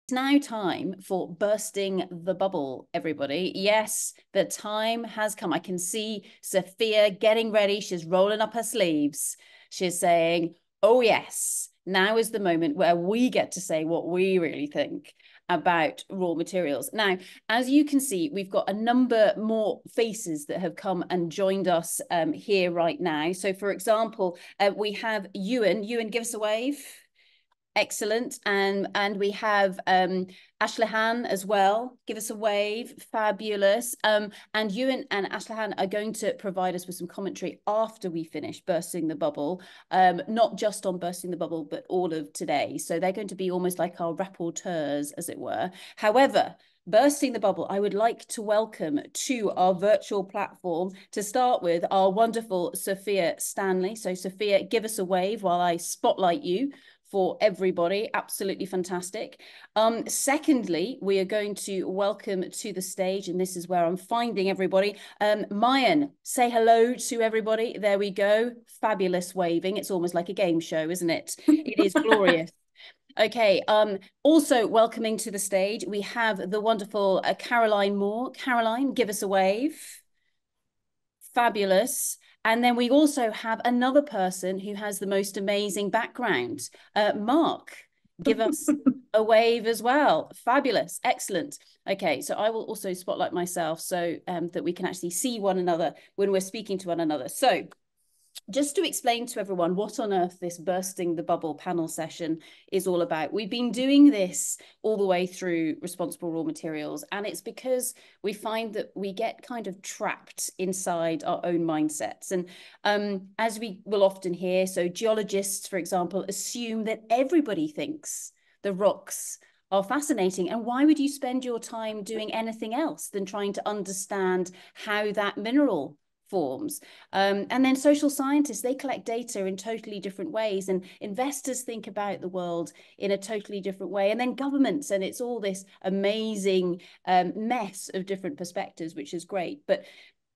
It's now time for bursting the bubble, everybody. Yes, the time has come. I can see Sophia getting ready. She's rolling up her sleeves. She's saying, oh, yes, now is the moment where we get to say what we really think about raw materials. Now, as you can see, we've got a number more faces that have come and joined us here right now. So, for example, we have Ewan. Ewan, give us a wave. Excellent. And we have Ashlehan as well. Give us a wave. Fabulous. And Ewan and Ashlehan are going to provide us with some commentary after we finish bursting the bubble, not just on bursting the bubble, but all of today. So they're going to be almost like our rapporteurs, as it were. However, bursting the bubble, I would like to welcome to our virtual platform, to start with, our wonderful Sophia Stanley. So Sophia, give us a wave while I spotlight you for everybody. Absolutely fantastic. Secondly, we are going to welcome to the stage, and this is where I'm finding everybody. Mayan, say hello to everybody. There we go. Fabulous waving. It's almost like a game show, isn't it? It is glorious. Okay, also welcoming to the stage, we have the wonderful Caroline Moore. Caroline, give us a wave. Fabulous. And then we also have another person who has the most amazing background. Mark, give us a wave as well. Fabulous. Excellent. Okay, so I will also spotlight myself so that we can actually see one another when we're speaking to one another. So just to explain to everyone what on earth this bursting the bubble panel session is all about. We've been doing this all the way through responsible raw materials, and it's because we find that we get kind of trapped inside our own mindsets. And as we will often hear, so geologists, for example, assume that everybody thinks the rocks are fascinating. And why would you spend your time doing anything else than trying to understand how that mineral forms? And then social scientists, they collect data in totally different ways, and investors think about the world in a totally different way, and then governments, and it's all this amazing mess of different perspectives, which is great. But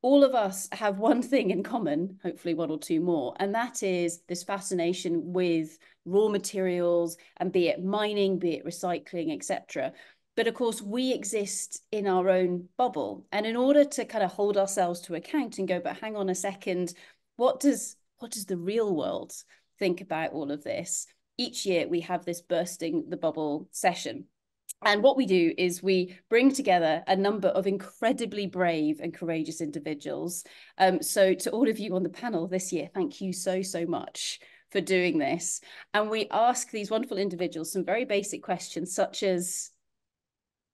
all of us have one thing in common, hopefully one or two more, and that is this fascination with raw materials, and be it mining, be it recycling, etc. But of course, we exist in our own bubble. And in order to kind of hold ourselves to account and go, but hang on a second, what does the real world think about all of this? Each year we have this bursting the bubble session. And what we do is we bring together a number of incredibly brave and courageous individuals. So to all of you on the panel this year, thank you so, so much for doing this. And we ask these wonderful individuals some very basic questions, such as,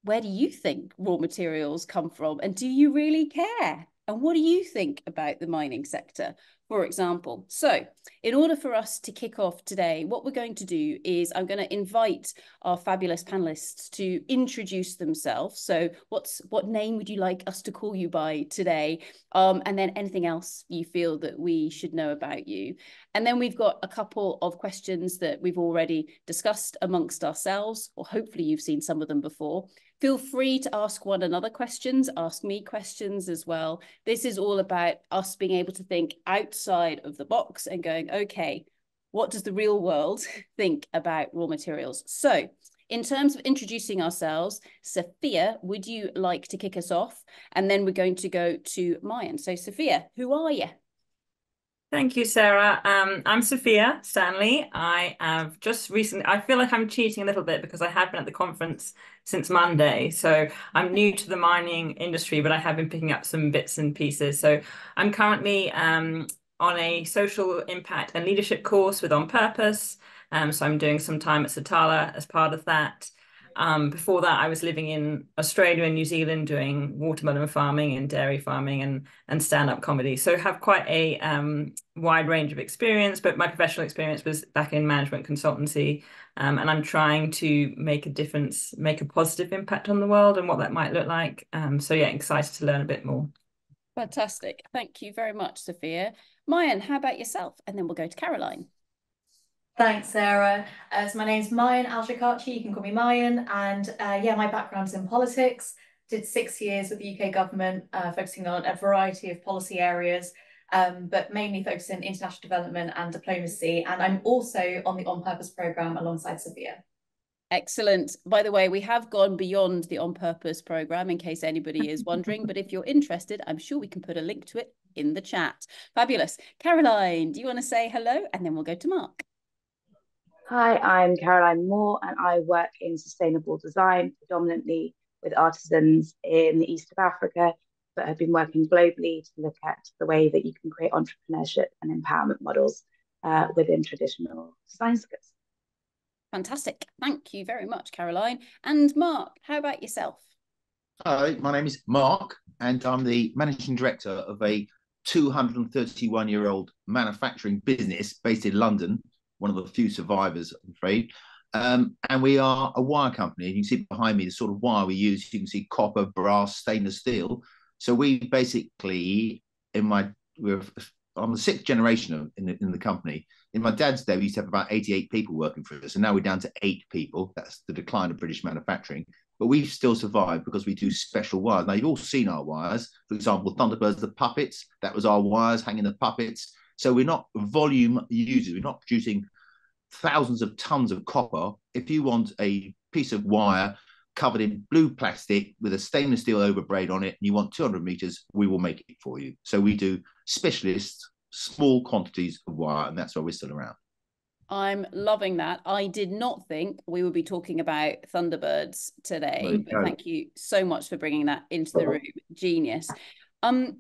where do you think raw materials come from? And do you really care? And what do you think about the mining sector, for example? So in order for us to kick off today, what we're going to do is I'm going to invite our fabulous panelists to introduce themselves. So what name would you like us to call you by today? And then anything else you feel that we should know about you. And then we've got a couple of questions that we've already discussed amongst ourselves, or hopefully you've seen some of them before. Feel free to ask one another questions, ask me questions as well. This is all about us being able to think outside of the box and going, okay, what does the real world think about raw materials? So in terms of introducing ourselves, Sophia, would you like to kick us off? And then we're going to go to Mayan. So Sophia, who are you? Thank you, Sarah. I'm Sophia Stanley. I have just recently, I feel like I'm cheating a little bit because I have been at the conference since Monday. So I'm new to the mining industry, but I have been picking up some bits and pieces. So I'm currently on a social impact and leadership course with On Purpose. So I'm doing some time at Satala as part of that. Before that, I was living in Australia and New Zealand doing watermelon farming and dairy farming and stand-up comedy. So have quite a wide range of experience, but my professional experience was back in management consultancy. And I'm trying to make a difference, make a positive impact on the world and what that might look like. So yeah, excited to learn a bit more. Fantastic. Thank you very much, Sophia. Mayan, how about yourself? And then we'll go to Caroline. Thanks, Sarah. So my name's Mayan Alshikachi. You can call me Mayan. And yeah, my background's in politics. Did 6 years with the UK government, focusing on a variety of policy areas, but mainly focused in international development and diplomacy. And I'm also on the On Purpose programme alongside Sophia. Excellent. By the way, we have gone beyond the On Purpose program in case anybody is wondering, but if you're interested, I'm sure we can put a link to it in the chat. Fabulous. Caroline, do you want to say hello? And then we'll go to Mark. Hi, I'm Caroline Moore and I work in sustainable design, predominantly with artisans in the east of Africa, but have been working globally to look at the way that you can create entrepreneurship and empowerment models within traditional design skills. Fantastic. Thank you very much, Caroline. And Mark, how about yourself? Hi, my name is Mark, and I'm the managing director of a 231-year-old manufacturing business based in London, one of the few survivors, I'm afraid. And we are a wire company. You can see behind me the sort of wire we use. You can see copper, brass, stainless steel. So we basically, we're on the 6th generation in the company. In my dad's day, we used to have about 88 people working for us, and now we're down to 8 people. That's the decline of British manufacturing. But we've still survived because we do special wires. Now, you've all seen our wires. For example, Thunderbirds, the puppets, that was our wires hanging the puppets. So we're not volume users. We're not producing thousands of tons of copper. If you want a piece of wire covered in blue plastic with a stainless steel overbraid on it, and you want 200 meters, we will make it for you. So we do specialist, small quantities of wire, and that's why we're still around. I'm loving that. I did not think we would be talking about Thunderbirds today, but thank you so much for bringing that into the room. Genius.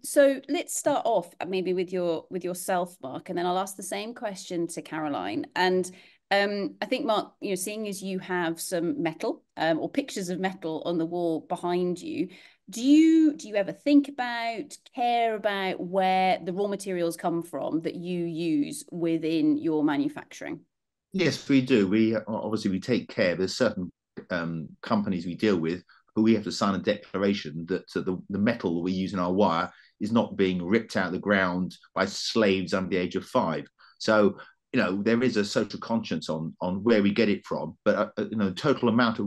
So let's start off maybe with yourself, Mark, and then I'll ask the same question to Caroline. And I think, Mark, seeing as you have some metal or pictures of metal on the wall behind you, do you ever think about, care about where the raw materials come from that you use within your manufacturing? Yes, we do. We take care. There's certain companies we deal with who we have to sign a declaration that the metal that we use in our wire is not being ripped out of the ground by slaves under the age of 5. So there is a social conscience on where we get it from, but the total amount of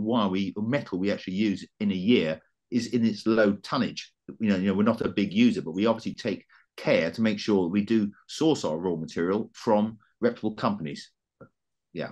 metal we actually use in a year is in its low tonnage. We're not a big user, but we obviously take care to make sure we do source our raw material from reputable companies. Yeah.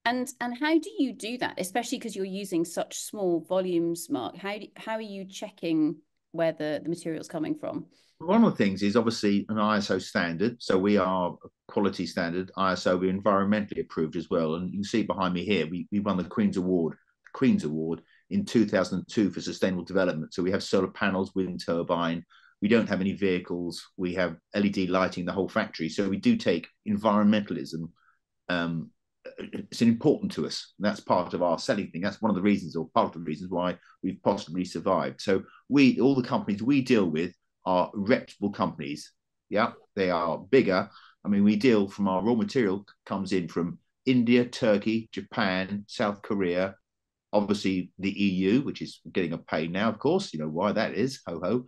And how do you do that, especially because you're using such small volumes, Mark? How are you checking where the material's coming from? One of the things is obviously an ISO standard. So we are a quality standard, ISO, we're environmentally approved as well. And you can see behind me here, we won the Queen's Award in 2002 for sustainable development. So we have solar panels, wind turbine. We don't have any vehicles. We have LED lighting the whole factory. So we do take environmentalism. It's important to us. That's part of our selling thing. That's one of the reasons, or part of the reasons, why we've possibly survived. So all the companies we deal with are reputable companies. Yeah, they are bigger. I mean, we deal from our raw material comes in from India, Turkey, Japan, South Korea, obviously the EU, which is getting a pain now, of course. You know why that is. Ho ho.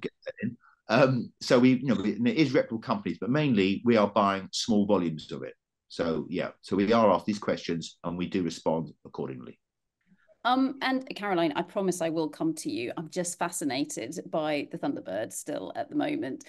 Get that in. So it is reputable companies, but mainly we are buying small volumes of it. So yeah, so we are asked these questions and we do respond accordingly. And Caroline, I promise I will come to you. I'm just fascinated by the Thunderbird still at the moment.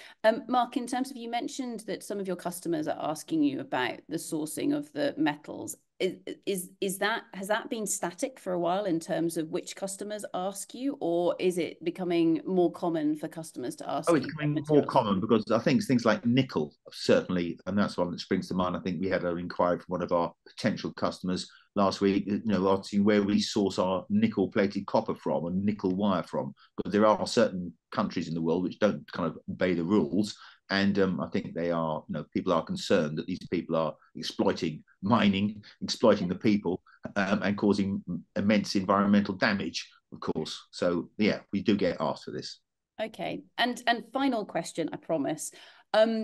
Mark, in terms of, you mentioned that some of your customers are asking you about the sourcing of the metals. Has that been static for a while in terms of which customers ask you, or is it becoming more common for customers to ask? It's becoming more common because I think things like nickel, certainly, and that's one that springs to mind. I think we had an inquiry from one of our potential customers last week, asking where we source our nickel-plated copper from and nickel wire from, because there are certain countries in the world which don't kind of obey the rules. And I think they are, people are concerned that these people are exploiting the people and causing immense environmental damage, of course. So, yeah, we do get asked for this. Okay. And final question, I promise.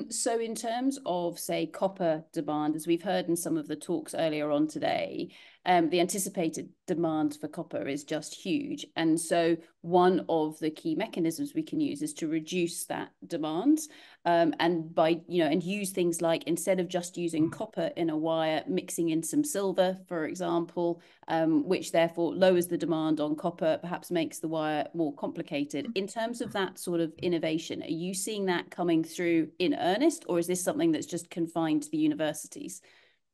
So in terms of, say, copper demand, as we've heard in some of the talks earlier on today, the anticipated demand for copper is just huge. And so one of the key mechanisms we can use is to reduce that demand. And by, and use things like, instead of just using copper in a wire, mixing in some silver, for example, which therefore lowers the demand on copper, perhaps makes the wire more complicated. In terms of that sort of innovation, are you seeing that coming through in earnest, or is this something that's just confined to the universities?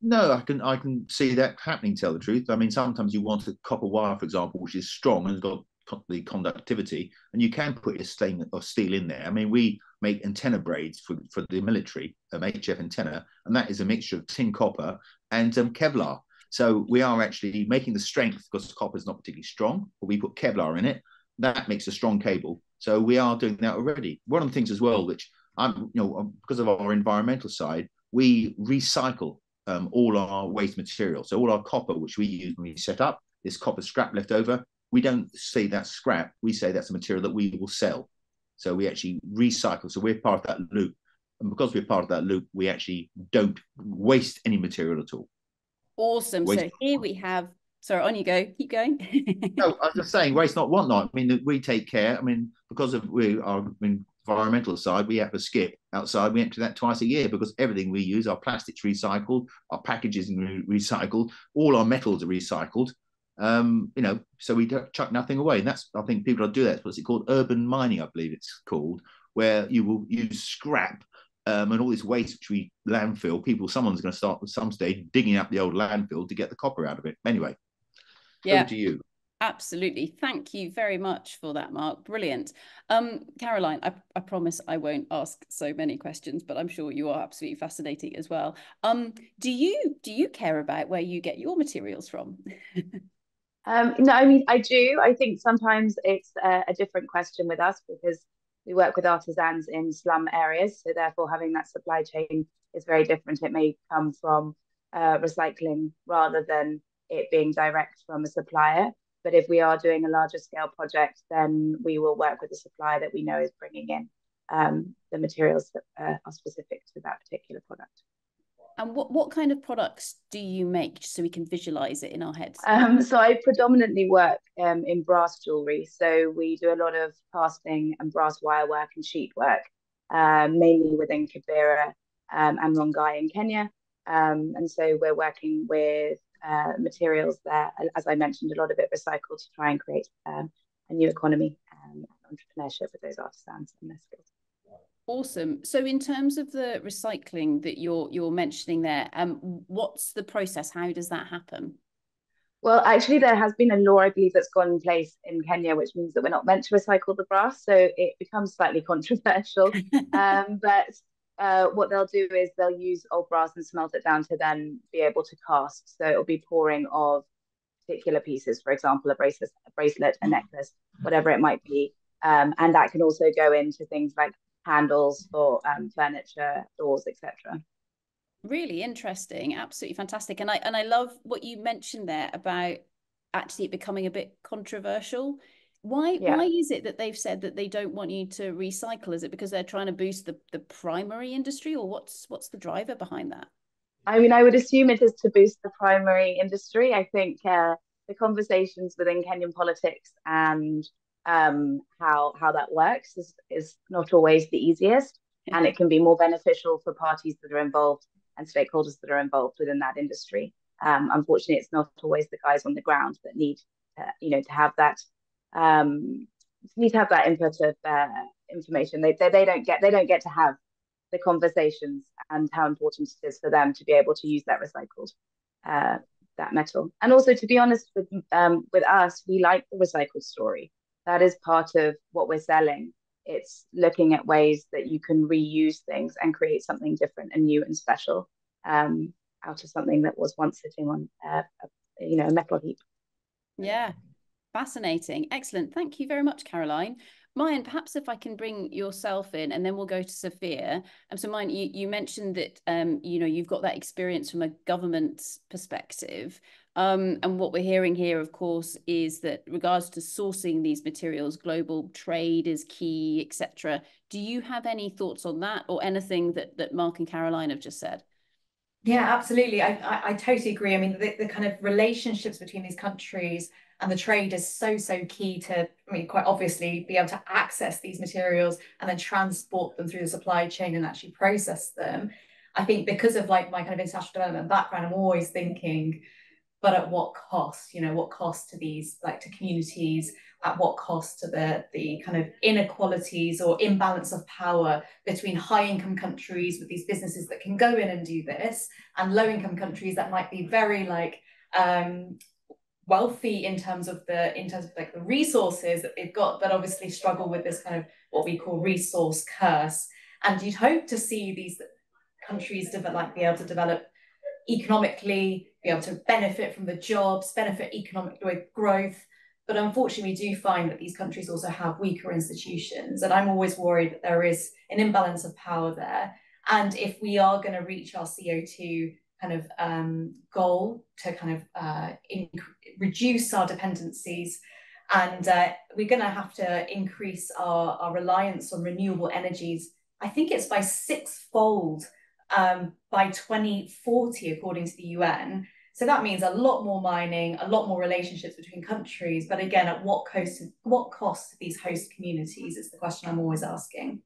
No, I can see that happening, to tell the truth. I mean, sometimes you want a copper wire, for example, which is strong and has got the conductivity, and you can put your stainless or steel in there. I mean, we make antenna braids for the military, HF antenna, and that is a mixture of tin copper and Kevlar. So we are actually making the strength, because copper is not particularly strong, but we put Kevlar in it. That makes a strong cable. So we are doing that already. One of the things as well, which because of our environmental side, we recycle all our waste material. So all our copper, which we use when we set up, this copper scrap left over, we don't say that's scrap. We say that's a material that we will sell. So we actually recycle. So we're part of that loop. And because we're part of that loop, we actually don't waste any material at all. Awesome. Waste. So here we have, sorry, on you go. Keep going. No, I was just saying, waste not, want not. I mean, we take care. I mean, because of our environmental side, we have to skip outside. We empty that twice a year because everything we use, our plastics recycled, our packaging recycled, all our metals are recycled. So we don't chuck nothing away. And that's, I think people do that. What's it called? Urban mining, I believe it's called, where you will use scrap and all this waste which we landfill. Someone's going to start at some stage digging up the old landfill to get the copper out of it. Anyway, over to you. Absolutely. Thank you very much for that, Mark. Brilliant. Caroline, I promise I won't ask so many questions, but I'm sure you are absolutely fascinating as well. Do you care about where you get your materials from? No, I mean, I do. I think sometimes it's a different question with us because we work with artisans in slum areas. So therefore, having that supply chain is very different. It may come from recycling rather than it being direct from a supplier. But if we are doing a larger scale project, then we will work with a supplier that we know is bringing in the materials that are specific to that particular product. And what kind of products do you make, just so we can visualize it in our heads? So I predominantly work in brass jewelry. So we do a lot of casting and brass wire work and sheet work, mainly within Kibera and Rongai in Kenya. And so we're working with materials there, as I mentioned, a lot of it recycled to try and create a new economy and entrepreneurship with those artisans and their skills. Awesome. So in terms of the recycling that you're mentioning there, what's the process? How does that happen? Well, actually, there has been a law, I believe, that's gone in place in Kenya, which means that we're not meant to recycle the brass. So it becomes slightly controversial. But what they'll do is they'll use old brass and smelt it down to then be able to cast. So it'll be pouring of particular pieces, for example, a bracelet, a necklace, whatever it might be. And that can also go into things like handles for furniture, doors, etc. Really interesting, absolutely fantastic. And I love what you mentioned there about actually it becoming a bit controversial. Why is it that they've said that they don't want you to recycle? Is it because they're trying to boost the primary industry, or what's the driver behind that? I mean, I would assume it is to boost the primary industry. I think the conversations within Kenyan politics and how that works is not always the easiest, and it can be more beneficial for parties that are involved and stakeholders that are involved within that industry. Unfortunately, it's not always the guys on the ground that need to have that input of information. They don't get to have the conversations and how important it is for them to be able to use that recycled that metal. And also, to be honest, with us, we like the recycled story. That is part of what we're selling. It's looking at ways that you can reuse things and create something different and new and special out of something that was once sitting on a metal heap. Yeah, fascinating. Excellent. Thank you very much, Caroline. Mayan, perhaps if I can bring yourself in and then we'll go to Sophia. So Mayan, you mentioned that you've got that experience from a government perspective. And what we're hearing here, of course, is that regards to sourcing these materials, global trade is key, etc. Do you have any thoughts on that, or anything that Mark and Caroline have just said? Yeah, absolutely. I totally agree. I mean, the kind of relationships between these countries and the trade is so key to, I mean, quite obviously be able to access these materials and then transport them through the supply chain and actually process them. I think because of like my kind of international development background, I'm always thinking, but at what cost? You know, what cost to these, like, to communities? At what cost to the kind of inequalities or imbalance of power between high-income countries with these businesses that can go in and do this, and low-income countries that might be very like wealthy in terms of like the resources that they've got, but obviously struggle with this kind of what we call resource curse. And you'd hope to see these countries be able to develop economically, be able to benefit from the jobs, benefit economic growth. But unfortunately, we do find that these countries also have weaker institutions. And I'm always worried that there is an imbalance of power there. And if we are going to reach our CO2 kind of goal to kind of reduce our dependencies, and we're going to have to increase our reliance on renewable energies, I think it's by 6-fold by 2040, according to the UN. So that means a lot more mining, a lot more relationships between countries. But again, at what cost to these host communities is the question I'm always asking.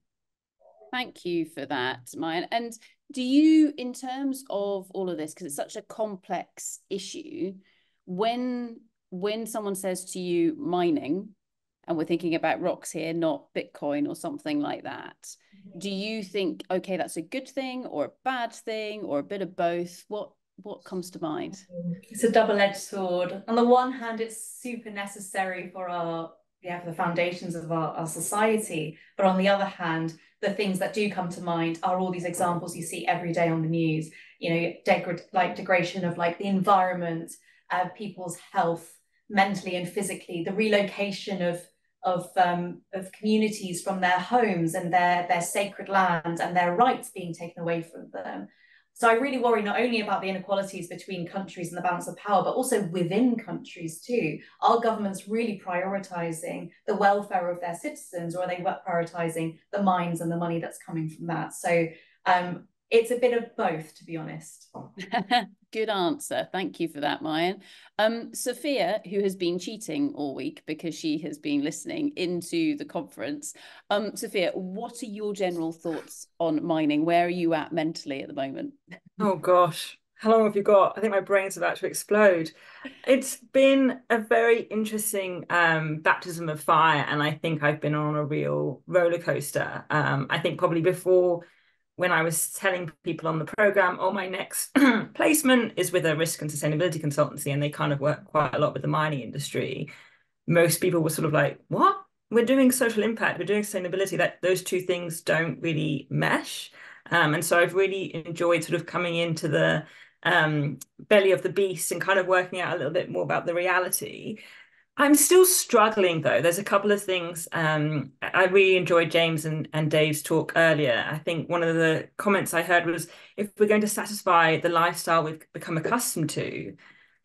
Thank you for that, Mayan. And do you, in terms of all of this, because it's such a complex issue, when someone says to you mining, and we're thinking about rocks here, not Bitcoin or something like that, do you think, okay, that's a good thing or a bad thing or a bit of both? What comes to mind? It's a double-edged sword. On the one hand, it's super necessary for for the foundations of our society. But on the other hand, the things that do come to mind are all these examples you see every day on the news. You know, degradation of like the environment, people's health, mentally and physically, the relocation of communities from their homes and their sacred land, and their rights being taken away from them. So I really worry not only about the inequalities between countries and the balance of power, but also within countries too. Are governments really prioritizing the welfare of their citizens, or are they prioritizing the mines and the money that's coming from that? So it's a bit of both, to be honest. Good answer. Thank you for that, Mayan. Sophia, who has been cheating all week because she has been listening into the conference. Sophia, what are your general thoughts on mining? Where are you at mentally at the moment? Oh gosh, how long have you got? I think my brain's about to explode. It's been a very interesting baptism of fire, and I think I've been on a real roller coaster. I think probably before, when I was telling people on the program, oh, my next placement is with a risk and sustainability consultancy, and they kind of work quite a lot with the mining industry, most people were sort of like, what? We're doing social impact, we're doing sustainability, that those two things don't really mesh. And so I've really enjoyed sort of coming into the belly of the beast and kind of working out a little bit more about the reality. I'm still struggling, though. There's a couple of things. I really enjoyed James and Dave's talk earlier. I think one of the comments I heard was, if we're going to satisfy the lifestyle we've become accustomed to.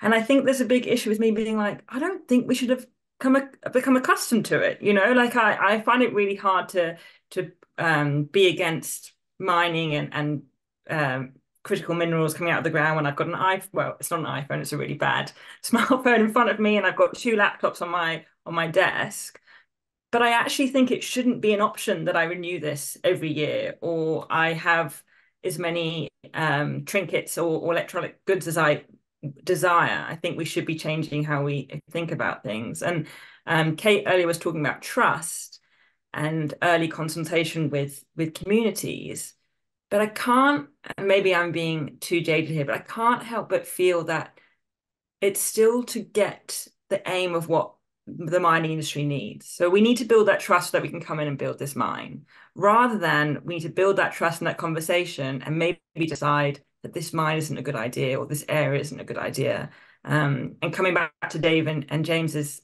And I think there's a big issue with me being like, I don't think we should have become accustomed to it. You know, like I find it really hard to be against mining and critical minerals coming out of the ground when I've got an iPhone. Well, it's not an iPhone, it's a really bad smartphone in front of me, and I've got 2 laptops on my desk. But I actually think it shouldn't be an option that I renew this every year, or I have as many trinkets or electronic goods as I desire. I think we should be changing how we think about things. And Kate earlier was talking about trust and early consultation with communities. But I can't, maybe I'm being too jaded here, but I can't help but feel that it's still to get the aim of what the mining industry needs. So we need to build that trust so that we can come in and build this mine, rather than we need to build that trust and that conversation and maybe decide that this mine isn't a good idea or this area isn't a good idea. And coming back to Dave and James's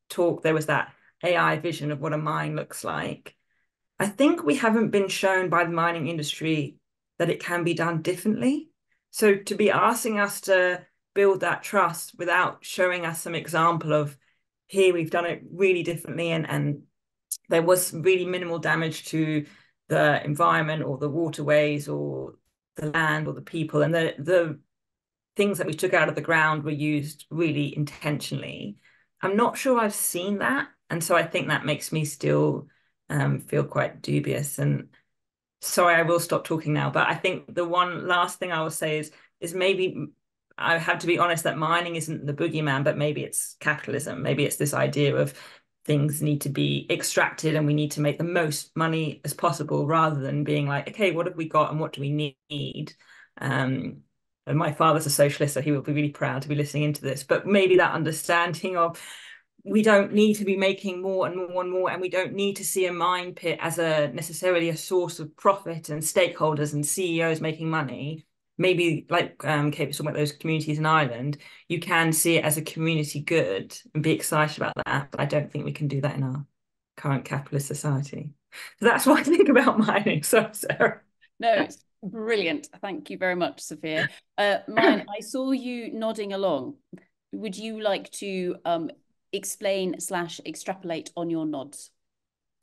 talk, there was that AI vision of what a mine looks like. I think we haven't been shown by the mining industry that it can be done differently. So to be asking us to build that trust without showing us some example of, here we've done it really differently, and there was really minimal damage to the environment or the waterways or the land or the people, and the things that we took out of the ground were used really intentionally. I'm not sure I've seen that. And so I think that makes me still feel quite dubious. And sorry, I will stop talking now, but I think the one last thing I will say is maybe I have to be honest that mining isn't the boogeyman, but maybe it's capitalism. Maybe it's this idea of things need to be extracted and we need to make the most money as possible, rather than being like, okay, what have we got and what do we need? And my father's a socialist, so he will be really proud to be listening into this. But maybe that understanding of, we don't need to be making more and more and more, and we don't need to see a mine pit as necessarily a source of profit and stakeholders and CEOs making money. Maybe like Kate was talking about those communities in Ireland, you can see it as a community good and be excited about that. But I don't think we can do that in our current capitalist society. So that's what I think about mining. So, Sarah. No, it's brilliant. Thank you very much, Sophia. Mayan, I saw you nodding along. Would you like to explain/extrapolate on your nods?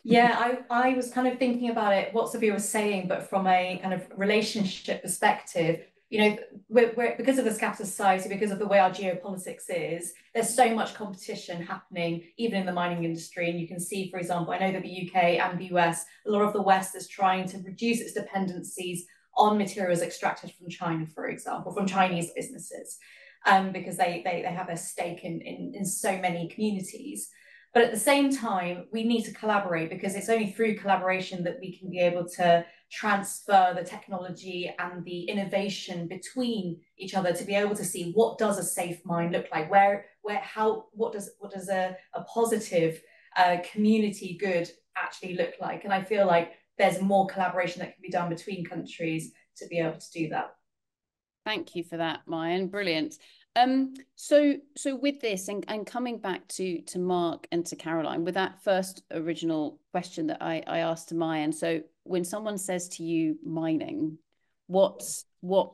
Yeah, I was kind of thinking about it, what Sophia was saying, but from a kind of relationship perspective. You know, we're because of this capitalist society, because of the way our geopolitics is, there's so much competition happening, even in the mining industry. And you can see, for example, I know that the UK and the US, a lot of the West is trying to reduce its dependencies on materials extracted from China, for example, from Chinese businesses, because they have a stake in so many communities. But at the same time, we need to collaborate, because it's only through collaboration that we can be able to transfer the technology and the innovation between each other, to be able to see what does a safe mine look like, what does a positive community good actually look like. And I feel like there's more collaboration that can be done between countries to be able to do that. Thank you for that, Mayan. Brilliant. So with this and coming back to Mark and to Caroline, with that first original question that I asked to Mayan, so when someone says to you mining, what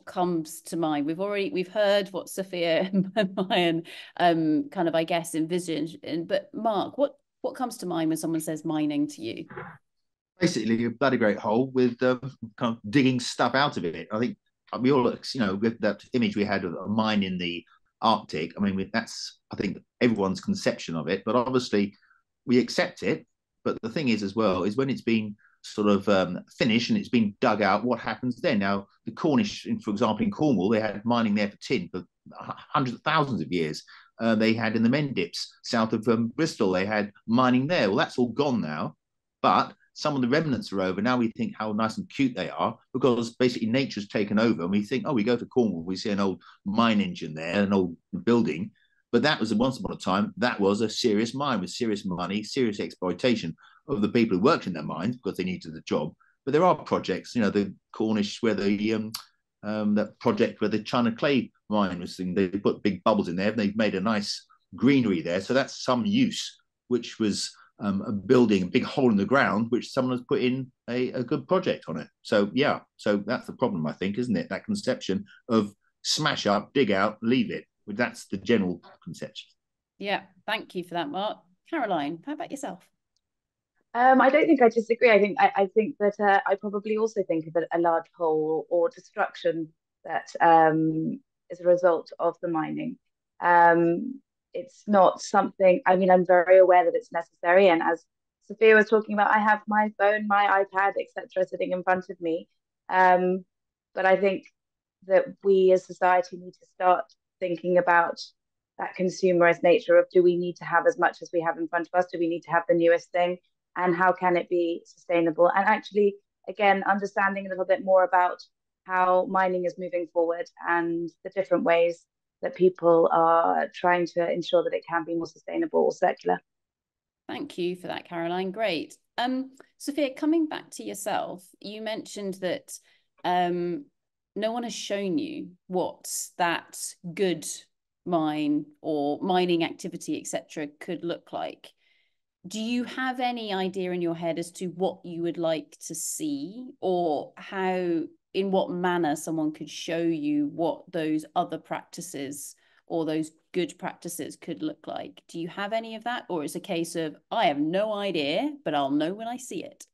comes to mind? We've heard what Sophia and Mayan kind of, I guess, envisioned, but Mark, what comes to mind when someone says mining to you? Basically, a bloody great hole with kind of digging stuff out of it. I think we all, with that image we had of a mine in the Arctic. I mean, that's, I think, everyone's conception of it. But obviously, we accept it. But the thing is, as well, is when it's been sort of finished and it's been dug out, what happens then? Now, the Cornish, for example, in Cornwall, they had mining there for tin for hundreds of thousands of years. They had in the Mendips, south of Bristol, they had mining there. Well, that's all gone now. But some of the remnants are over. Now we think how nice and cute they are, because basically nature's taken over, and we think, oh, we go to Cornwall, we see an old mine engine there, an old building. But that was, once upon a time, that was a serious mine with serious money, serious exploitation of the people who worked in their mines because they needed the job. But there are projects, the Cornish, where that project where the China clay mine was, they put big bubbles in there and they've made a nice greenery there. So that's some use, which was a building, a big hole in the ground, which someone has put in a good project on it. So yeah, so that's the problem, I think, isn't it? That conception of smash up, dig out, leave it. That's the general conception. Yeah, thank you for that, Mark. Caroline, how about yourself? I don't think I disagree. I think that I probably also think of a large hole or destruction that is a result of the mining. It's not something, I mean, I'm very aware that it's necessary. And as Sophia was talking about, I have my phone, my iPad, etc., sitting in front of me. But I think that we as society need to start thinking about that consumerist nature of, do we need to have as much as we have in front of us? Do we need to have the newest thing? And how can it be sustainable? And actually, again, understanding a little bit more about how mining is moving forward and the different ways that people are trying to ensure that it can be more sustainable or circular. Thank you for that, Caroline. Great. Sophia, coming back to yourself, you mentioned that no one has shown you what that good mine or mining activity, etc., could look like. Do you have any idea in your head as to what you would like to see, or how, in what manner someone could show you what those other practices or those good practices could look like? Do you have any of that? Or is it a case of, I have no idea, but I'll know when I see it?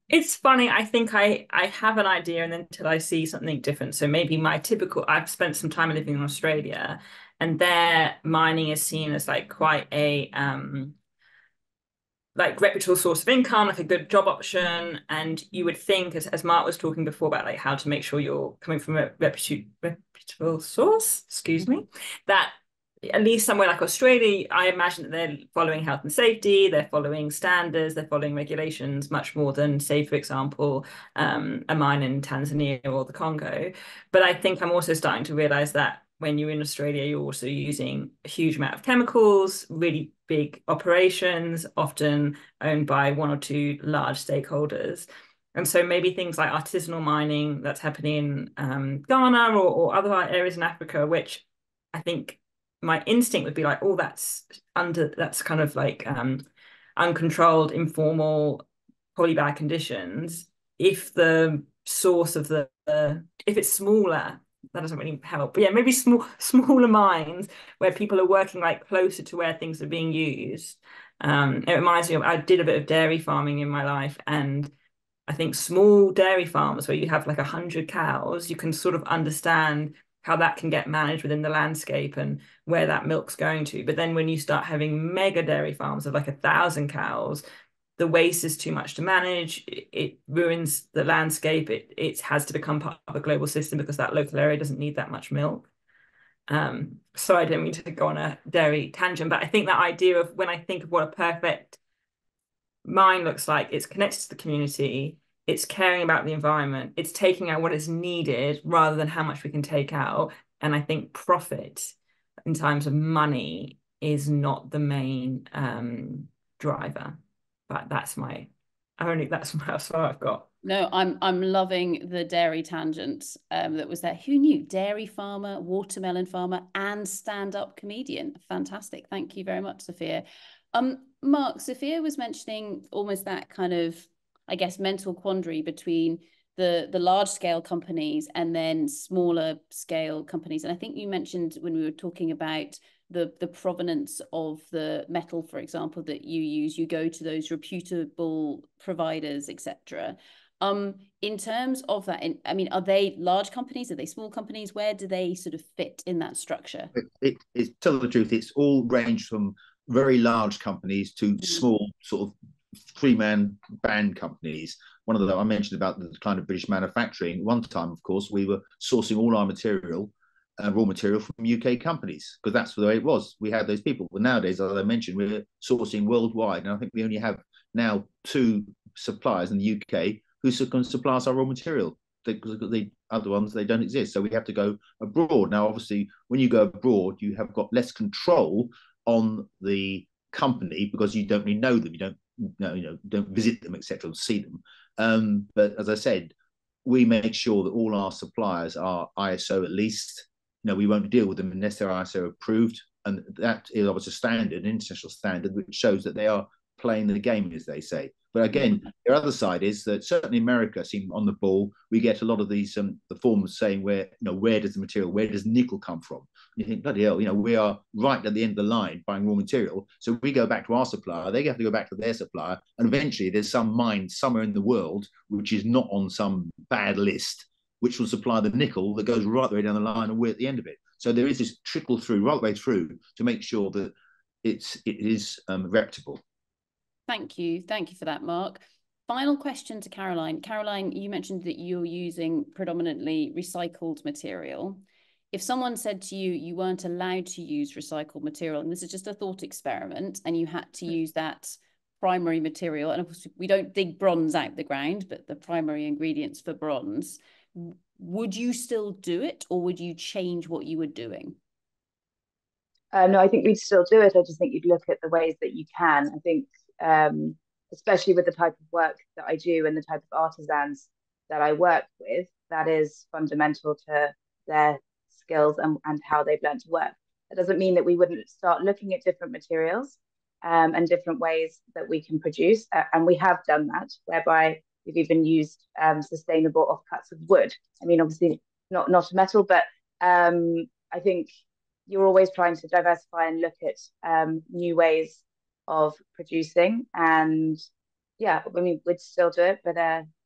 It's funny. I think I have an idea, and then until I see something different. So maybe I've spent some time living in Australia, and their mining is seen as like quite a like reputable source of income, like a good job option. And you would think, as Mark was talking before about like how to make sure you're coming from a reputable source, excuse me, that at least somewhere like Australia, I imagine that they're following health and safety, they're following standards, they're following regulations much more than, say, for example, a mine in Tanzania or the Congo. But I think I'm also starting to realize that when you're in Australia, you're also using a huge amount of chemicals, really big operations, often owned by one or two large stakeholders. And so maybe things like artisanal mining that's happening in Ghana or other areas in Africa, which I think my instinct would be like, oh, that's kind of like uncontrolled, informal, probably bad conditions. If the source of if it's smaller, that doesn't really help. But yeah, maybe smaller mines where people are working like closer to where things are being used. It reminds me of, I did a bit of dairy farming in my life, and I think small dairy farms where you have like 100 cows, you can sort of understand how that can get managed within the landscape and where that milk's going to. But then when you start having mega dairy farms of like 1,000 cows, the waste is too much to manage. It ruins the landscape. It has to become part of a global system because that local area doesn't need that much milk. So I didn't mean to go on a dairy tangent, but I think that idea of when I think of what a perfect mine looks like, it's connected to the community, it's caring about the environment, it's taking out what is needed rather than how much we can take out. And I think profit in terms of money is not the main driver. But that's what I've got. No, I'm loving the dairy tangent that was there. Who knew? Dairy farmer, watermelon farmer, and stand-up comedian. Fantastic. Thank you very much, Sophia. Mark, Sophia was mentioning almost that kind of, I guess, mental quandary between the large scale companies and then smaller scale companies. And I think you mentioned when we were talking about the provenance of the metal, for example, that you use, you go to those reputable providers, etc. In terms of that, I mean, are they large companies? Are they small companies? Where do they sort of fit in that structure? It's tell the truth, it's all ranged from very large companies to small sort of three-man band companies. One of them I mentioned about the kind of British manufacturing. One time, of course, we were sourcing all our material, raw material from UK companies, because that's the way it was. We had those people. But nowadays, as I mentioned, we're sourcing worldwide. And I think we only have now 2 suppliers in the UK who can supply us our raw material. Because the other ones, they don't exist. So we have to go abroad. Now, obviously, when you go abroad, you have got less control on the company because you don't really know them. You don't visit them, etc., see them. But as I said, we make sure that all our suppliers are ISO at least. We won't deal with them unless they're ISO approved, and that is obviously a standard, an international standard, which shows that they are playing the game, as they say. But again, the other side is that certainly America seem on the ball. We get a lot of these the forms saying where does the material, where does nickel come from? And you think, bloody hell, we are right at the end of the line buying raw material. So we go back to our supplier, they have to go back to their supplier, and eventually there's some mine somewhere in the world which is not on some bad list, which will supply the nickel that goes right the way down the line, and we're at the end of it. So there is this trickle through right the way through to make sure that it is reputable. Thank you for that, Mark. Final question to Caroline. Caroline, you mentioned that you're using predominantly recycled material. If someone said to you, you weren't allowed to use recycled material, and this is just a thought experiment, and you had to use that primary material, and of course we don't dig bronze out the ground, but the primary ingredients for bronze, would you still do it, or would you change what you were doing? No, I think we'd still do it. I just think you'd look at the ways that you can. I think especially with the type of work that I do and the type of artisans that I work with, that is fundamental to their skills and how they've learned to work. That doesn't mean that we wouldn't start looking at different materials and different ways that we can produce. And we have done that, whereby we've even used sustainable offcuts of wood. I mean, obviously not a metal, but I think you're always trying to diversify and look at new ways of producing. And yeah, I mean, we'd still do it, but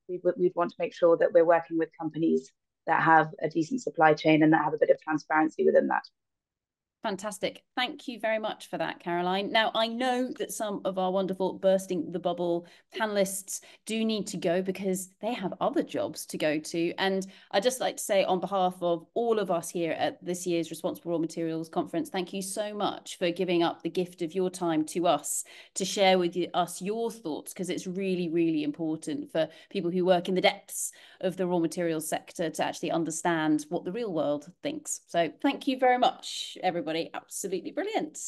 we'd want to make sure that we're working with companies that have a decent supply chain and that have a bit of transparency within that. Fantastic. Thank you very much for that, Caroline. Now, I know that some of our wonderful Bursting the Bubble panelists do need to go because they have other jobs to go to. And I'd just like to say on behalf of all of us here at this year's Responsible Raw Materials Conference, thank you so much for giving up the gift of your time to us to share with us your thoughts, because it's really, really important for people who work in the depths of the raw materials sector to actually understand what the real world thinks. So thank you very much, everybody. Absolutely brilliant.